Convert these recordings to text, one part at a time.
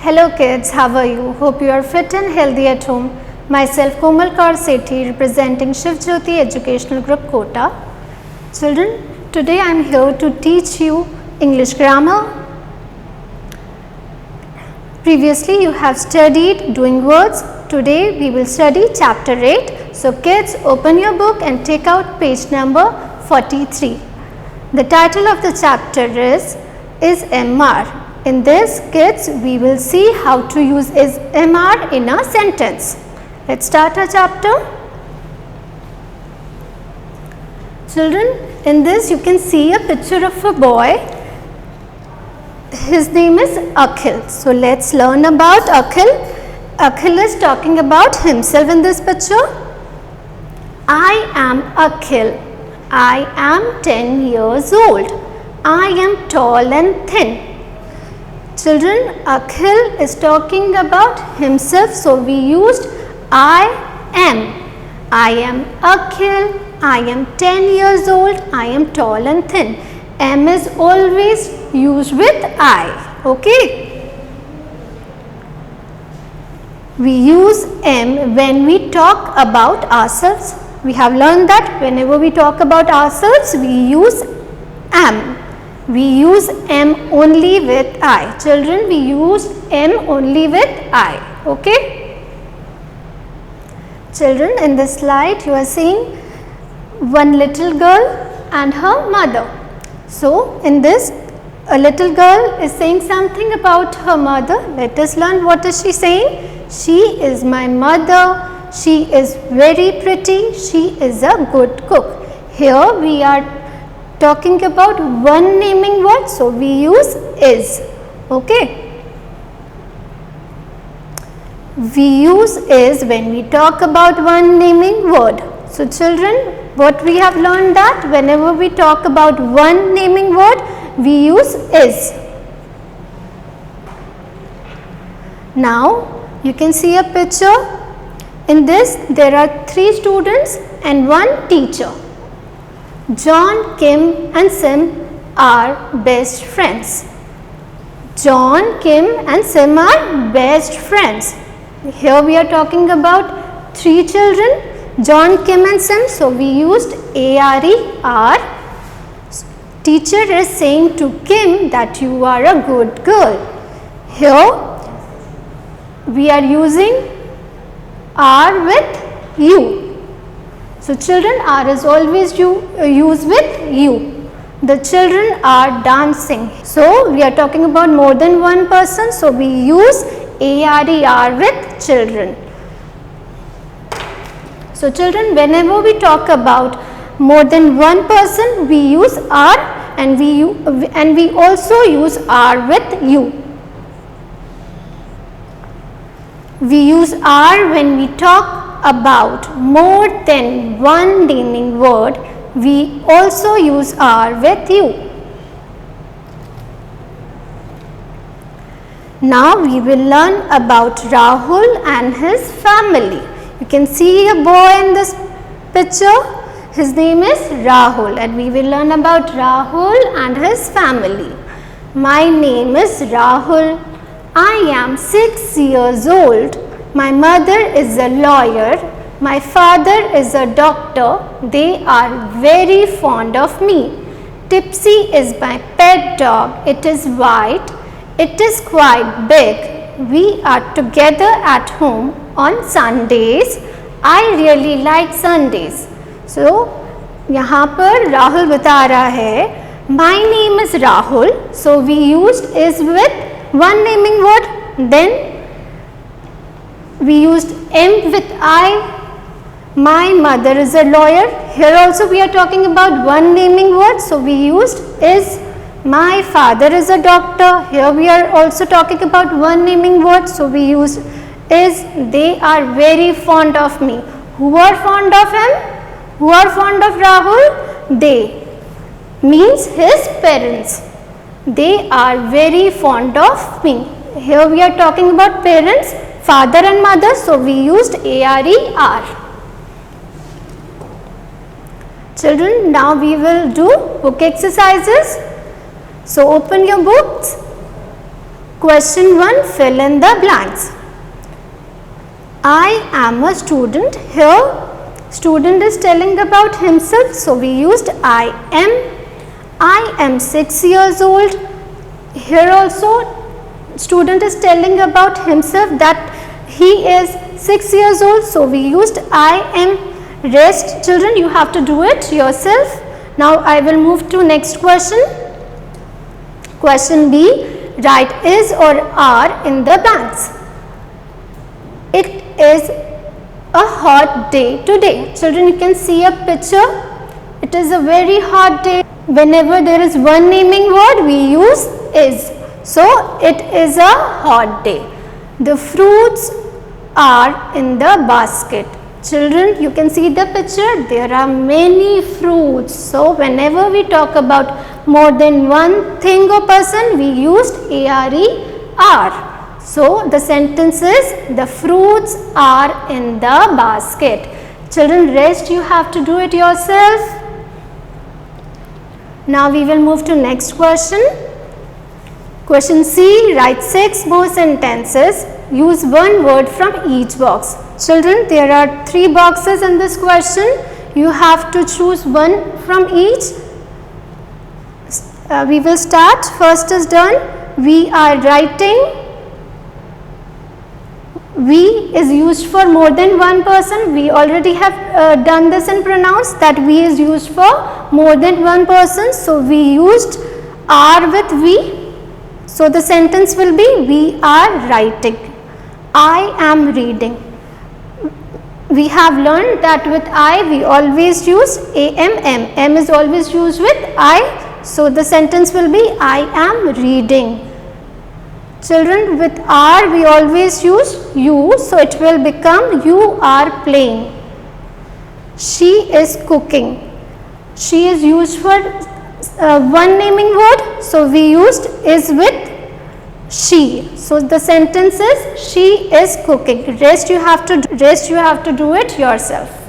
Hello kids, how are you? Hope you are fit and healthy at home. Myself Komal Kaur Sethi representing Shiv Jyoti Educational Group Kota. Children, today I am here to teach you English grammar. Previously you have studied doing words. Today we will study chapter 8. So kids, open your book and take out page number 43. The title of the chapter is MR. In this, kids, we will see how to use is MR in a sentence. Let's start our chapter. Children, in this you can see a picture of a boy. His name is Akhil. So let's learn about Akhil. Akhil is talking about himself in this picture. I am Akhil. I am 10 years old. I am tall and thin. Children, Akhil is talking about himself, so we used I am. I am Akhil. I am 10 years old. I am tall and thin. M is always used with I. Okay. We use M when we talk about ourselves. We have learned that whenever we talk about ourselves, we use am. We use M only with I. Children, we use M only with I. Okay. Children, in this slide you are seeing one little girl and her mother. So, in this a little girl is saying something about her mother. Let us learn what is she saying. She is my mother. She is very pretty. She is a good cook. Here we are talking about one naming word, so we use is. Okay. We use is when we talk about one naming word. So children, what we have learned that whenever we talk about one naming word, we use is. Now you can see a picture. In this there are 3 students and 1 teacher. John, Kim and Sim are best friends. John, Kim and Sim are best friends. Here we are talking about 3 children, John, Kim and Sim. So we used ARE. Teacher is saying to Kim that you are a good girl. Here we are using are with you. So children, are is always used with you. The children are dancing. So we are talking about more than one person. So we use ARER with children. So children, whenever we talk about more than one person, we use are and we also use are with you. We use are when we talk about more than one naming word. We also use are with you. Now we will learn about Rahul and his family. You can see a boy in this picture. His name is Rahul and we will learn about Rahul and his family. My name is Rahul. I am 6 years old. My mother is a lawyer. My father is a doctor. They are very fond of me. Tipsy is my pet dog. It is white. It is quite big. We are together at home on Sundays. I really like Sundays. So, यहाँ पर राहुल बता रहा है My name is Rahul. So, we used is with one naming word. Then we used M with I. My mother is a lawyer. Here also we are talking about one naming word. So we used is. My father is a doctor. Here we are also talking about one naming word. So we use is. They are very fond of me. Who are fond of him? Who are fond of Rahul? They means his parents. They are very fond of me. Here we are talking about parents, father and mother. So we used ARER. Children, now we will do book exercises. So open your books. Question 1, fill in the blanks. I am a student. Here student is telling about himself, so we used I am. I am 6 years old. Here also student is telling about himself that he is 6 years old, so we used I am. Rest children, you have to do it yourself. Now I will move to next question. Question B, write is or are in the blanks. It is a hot day today. Children, you can see a picture. It is a very hot day. Whenever there is one naming word, we use is. So it is a hot day. The fruits are in the basket. Children, you can see the picture. There are many fruits. So whenever we talk about more than one thing or person, we used are. So the sentence is, the fruits are in the basket. Children, rest you have to do it yourself. Now we will move to next question. Question C, write 6 more sentences. Use one word from each box. Children, there are 3 boxes in this question. You have to choose one from each. We will start. First is done. We are writing. We is used for more than one person. We already have done this in pronouns, that we is used for more than one person. So we used are with we. So the sentence will be, we are writing. I am reading. We have learned that with I we always use am. M is always used with I. So the sentence will be, I am reading. Children, with are we always use you, so it will become you are playing. She is cooking. She is used for one naming word, so we used is with she. So the sentence is, she is cooking. Rest you have to do it yourself.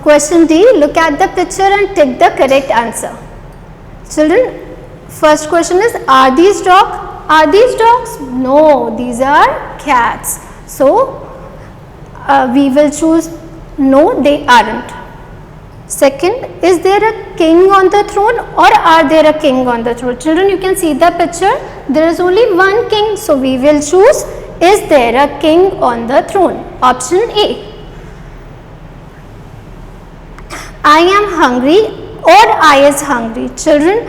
Question D, look at the picture and tick the correct answer. Children, first question is, are these dogs? Are these dogs? No, these are cats. So we will choose no, they aren't. Second, is there a king on the throne or are there a king on the throne? Children, you can see the picture. There is only one king, so we will choose, is there a king on the throne? Option A. I am hungry or I is hungry. Children,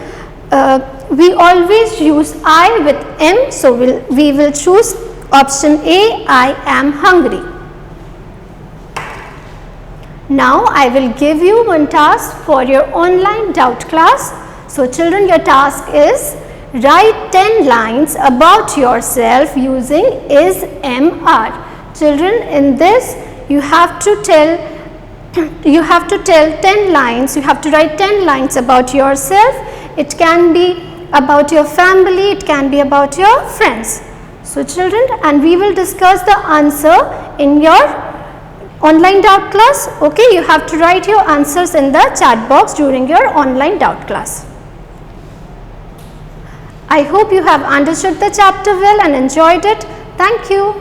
we always use I with am, so we will choose option A, I am hungry. Now I will give you one task for your online doubt class. So children, your task is, write 10 lines about yourself using is, am, are. Children, in this you have to tell 10 lines. You have to write 10 lines about yourself. It can be about your family, it can be about your friends. So children, and we will discuss the answer in your online doubt class. Okay, you have to write your answers in the chat box during your online doubt class. I hope you have understood the chapter well and enjoyed it. Thank you.